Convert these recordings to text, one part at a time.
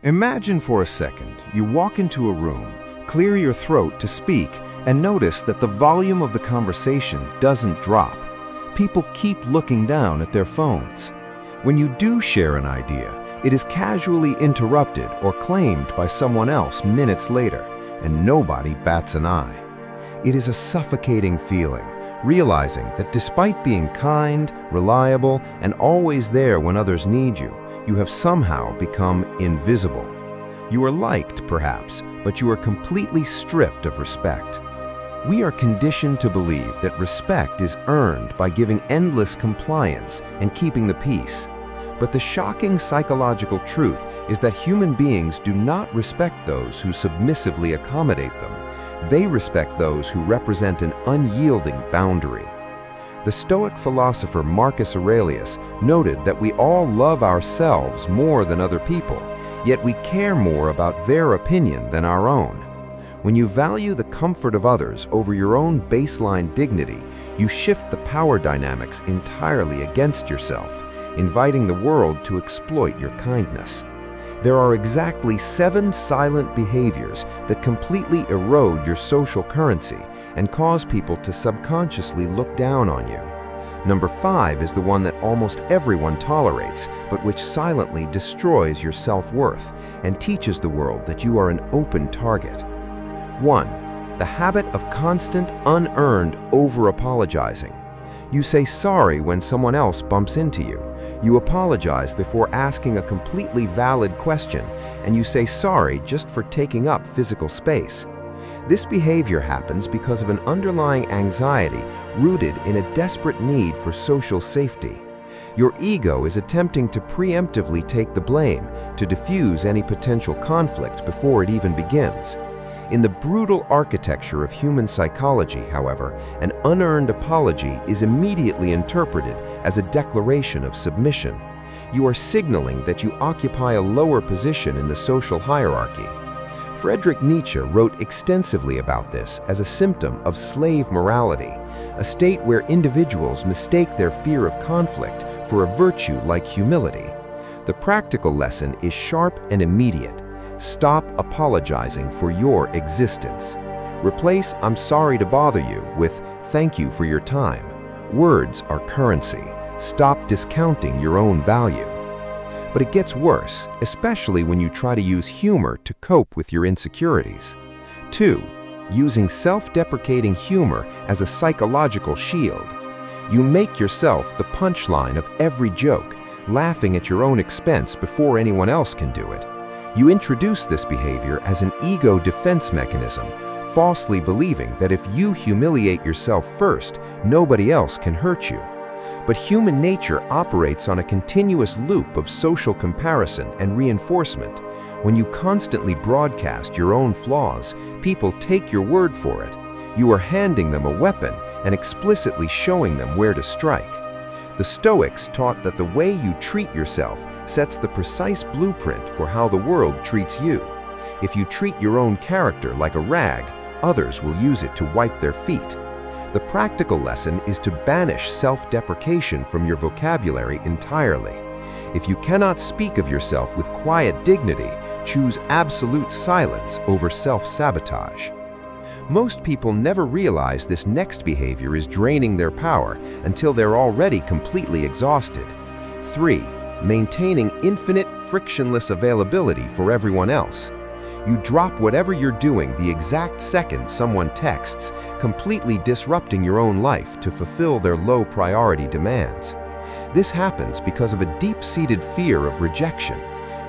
Imagine for a second you walk into a room, clear your throat to speak, and notice that the volume of the conversation doesn't drop. People keep looking down at their phones. When you do share an idea, it is casually interrupted or claimed by someone else minutes later, and nobody bats an eye. It is a suffocating feeling, realizing that despite being kind, reliable, and always there when others need you, you have somehow become invisible. You are liked, perhaps, but you are completely stripped of respect. We are conditioned to believe that respect is earned by giving endless compliance and keeping the peace. But the shocking psychological truth is that human beings do not respect those who submissively accommodate them. They respect those who represent an unyielding boundary. The Stoic philosopher Marcus Aurelius noted that we all love ourselves more than other people, yet we care more about their opinion than our own. When you value the comfort of others over your own baseline dignity, you shift the power dynamics entirely against yourself, inviting the world to exploit your kindness. There are exactly 7 silent behaviors that completely erode your social currency and cause people to subconsciously look down on you. Number 5 is the one that almost everyone tolerates, but which silently destroys your self-worth and teaches the world that you are an open target. 1. The habit of constant, unearned over-apologizing. You say sorry when someone else bumps into you. You apologize before asking a completely valid question, and you say sorry just for taking up physical space. This behavior happens because of an underlying anxiety rooted in a desperate need for social safety. Your ego is attempting to preemptively take the blame, to diffuse any potential conflict before it even begins. In the brutal architecture of human psychology, however, an unearned apology is immediately interpreted as a declaration of submission. You are signaling that you occupy a lower position in the social hierarchy. Friedrich Nietzsche wrote extensively about this as a symptom of slave morality, a state where individuals mistake their fear of conflict for a virtue like humility. The practical lesson is sharp and immediate. Stop apologizing for your existence. Replace "I'm sorry to bother you" with "Thank you for your time." Words are currency. Stop discounting your own value. But it gets worse, especially when you try to use humor to cope with your insecurities. 2. Using self-deprecating humor as a psychological shield. You make yourself the punchline of every joke, laughing at your own expense before anyone else can do it. You introduce this behavior as an ego defense mechanism, falsely believing that if you humiliate yourself first, nobody else can hurt you. But human nature operates on a continuous loop of social comparison and reinforcement. When you constantly broadcast your own flaws, people take your word for it. You are handing them a weapon and explicitly showing them where to strike. The Stoics taught that the way you treat yourself sets the precise blueprint for how the world treats you. If you treat your own character like a rag, others will use it to wipe their feet. The practical lesson is to banish self-deprecation from your vocabulary entirely. If you cannot speak of yourself with quiet dignity, choose absolute silence over self-sabotage. Most people never realize this next behavior is draining their power until they're already completely exhausted. 3. Maintaining infinite, frictionless availability for everyone else. You drop whatever you're doing the exact second someone texts, completely disrupting your own life to fulfill their low-priority demands. This happens because of a deep-seated fear of rejection.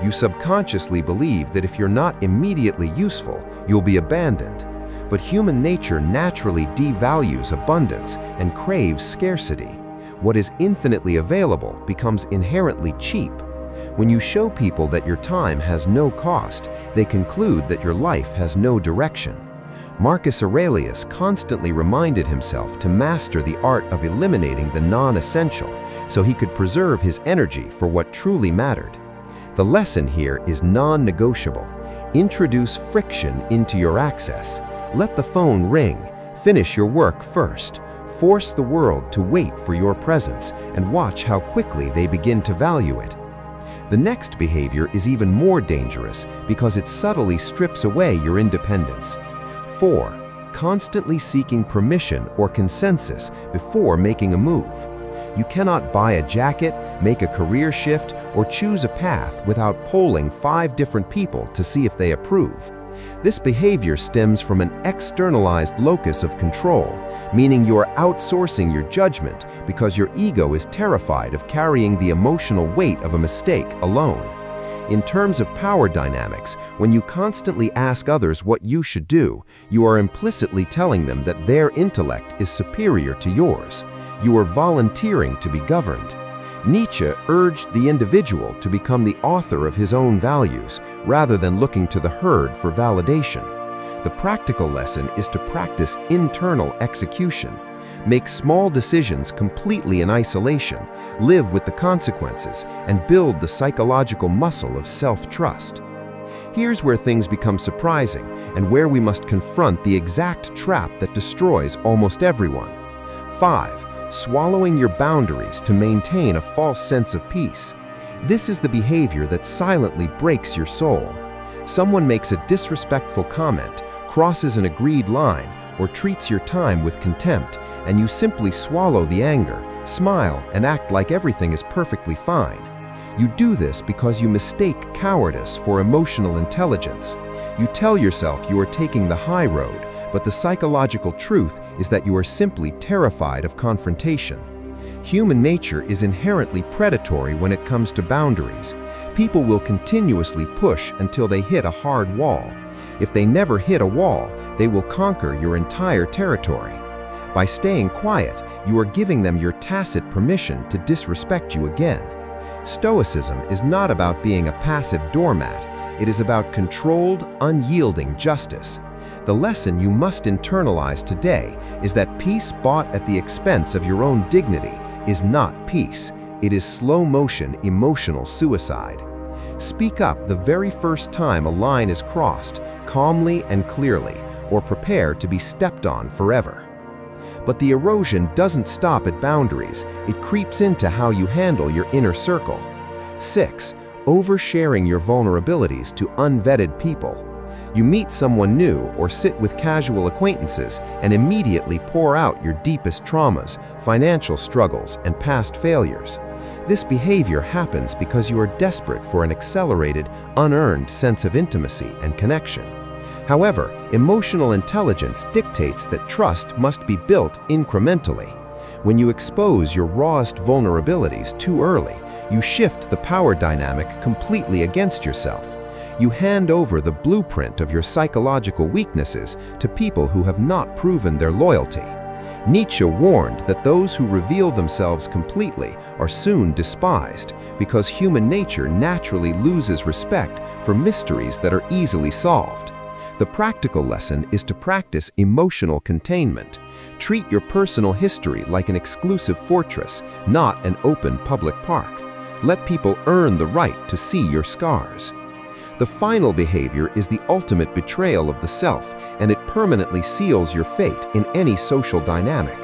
You subconsciously believe that if you're not immediately useful, you'll be abandoned. But human nature naturally devalues abundance and craves scarcity. What is infinitely available becomes inherently cheap. When you show people that your time has no cost, they conclude that your life has no direction. Marcus Aurelius constantly reminded himself to master the art of eliminating the non-essential so he could preserve his energy for what truly mattered. The lesson here is non-negotiable. Introduce friction into your access. Let the phone ring. Finish your work first. Force the world to wait for your presence and watch how quickly they begin to value it. The next behavior is even more dangerous because it subtly strips away your independence. 4. Constantly seeking permission or consensus before making a move. You cannot buy a jacket, make a career shift, or choose a path without polling 5 different people to see if they approve. This behavior stems from an externalized locus of control, meaning you are outsourcing your judgment because your ego is terrified of carrying the emotional weight of a mistake alone. In terms of power dynamics, when you constantly ask others what you should do, you are implicitly telling them that their intellect is superior to yours. You are volunteering to be governed. Nietzsche urged the individual to become the author of his own values, rather than looking to the herd for validation. The practical lesson is to practice internal execution. Make small decisions completely in isolation, live with the consequences, and build the psychological muscle of self-trust. Here's where things become surprising, and where we must confront the exact trap that destroys almost everyone. 5. Swallowing your boundaries to maintain a false sense of peace. This is the behavior that silently breaks your soul. Someone makes a disrespectful comment, crosses an agreed line, or treats your time with contempt, and you simply swallow the anger, smile, and act like everything is perfectly fine. You do this because you mistake cowardice for emotional intelligence. You tell yourself you are taking the high road, but the psychological truth is that you are simply terrified of confrontation. Human nature is inherently predatory when it comes to boundaries. People will continuously push until they hit a hard wall. If they never hit a wall, they will conquer your entire territory. By staying quiet, you are giving them your tacit permission to disrespect you again. Stoicism is not about being a passive doormat. It is about controlled, unyielding justice. The lesson you must internalize today is that peace bought at the expense of your own dignity is not peace. It is slow-motion emotional suicide. Speak up the very first time a line is crossed, calmly and clearly, or prepare to be stepped on forever. But the erosion doesn't stop at boundaries. It creeps into how you handle your inner circle. 6. Oversharing your vulnerabilities to unvetted people. You meet someone new or sit with casual acquaintances and immediately pour out your deepest traumas, financial struggles, and past failures. This behavior happens because you are desperate for an accelerated, unearned sense of intimacy and connection. However, emotional intelligence dictates that trust must be built incrementally. When you expose your rawest vulnerabilities too early, you shift the power dynamic completely against yourself. You hand over the blueprint of your psychological weaknesses to people who have not proven their loyalty. Nietzsche warned that those who reveal themselves completely are soon despised because human nature naturally loses respect for mysteries that are easily solved. The practical lesson is to practice emotional containment. Treat your personal history like an exclusive fortress, not an open public park. Let people earn the right to see your scars. The final behavior is the ultimate betrayal of the self, and it permanently seals your fate in any social dynamic.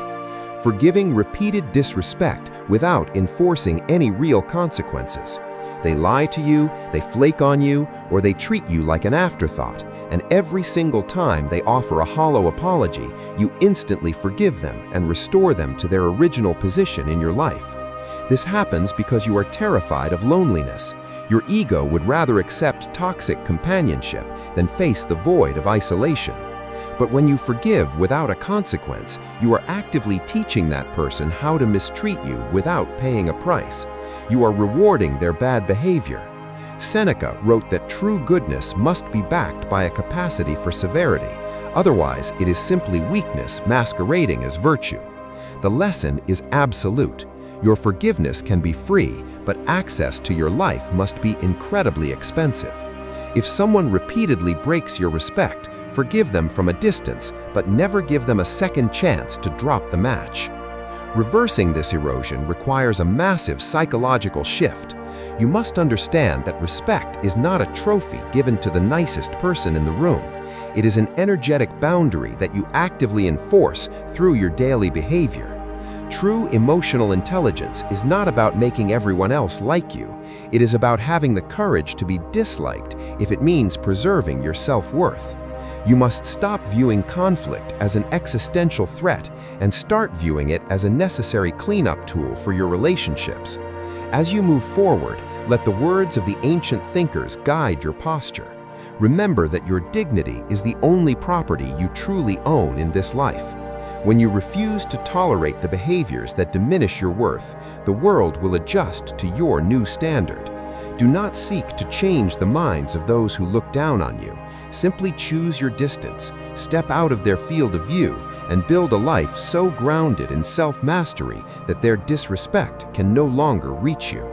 Forgiving repeated disrespect without enforcing any real consequences. They lie to you, they flake on you, or they treat you like an afterthought, and every single time they offer a hollow apology, you instantly forgive them and restore them to their original position in your life. This happens because you are terrified of loneliness. Your ego would rather accept toxic companionship than face the void of isolation. But when you forgive without a consequence, you are actively teaching that person how to mistreat you without paying a price. You are rewarding their bad behavior. Seneca wrote that true goodness must be backed by a capacity for severity. Otherwise, it is simply weakness masquerading as virtue. The lesson is absolute. Your forgiveness can be free, but access to your life must be incredibly expensive. If someone repeatedly breaks your respect, forgive them from a distance, but never give them a second chance to drop the match. Reversing this erosion requires a massive psychological shift. You must understand that respect is not a trophy given to the nicest person in the room. It is an energetic boundary that you actively enforce through your daily behavior. True emotional intelligence is not about making everyone else like you. It is about having the courage to be disliked if it means preserving your self-worth. You must stop viewing conflict as an existential threat and start viewing it as a necessary cleanup tool for your relationships. As you move forward, let the words of the ancient thinkers guide your posture. Remember that your dignity is the only property you truly own in this life. When you refuse to tolerate the behaviors that diminish your worth, the world will adjust to your new standard. Do not seek to change the minds of those who look down on you. Simply choose your distance, step out of their field of view, and build a life so grounded in self-mastery that their disrespect can no longer reach you.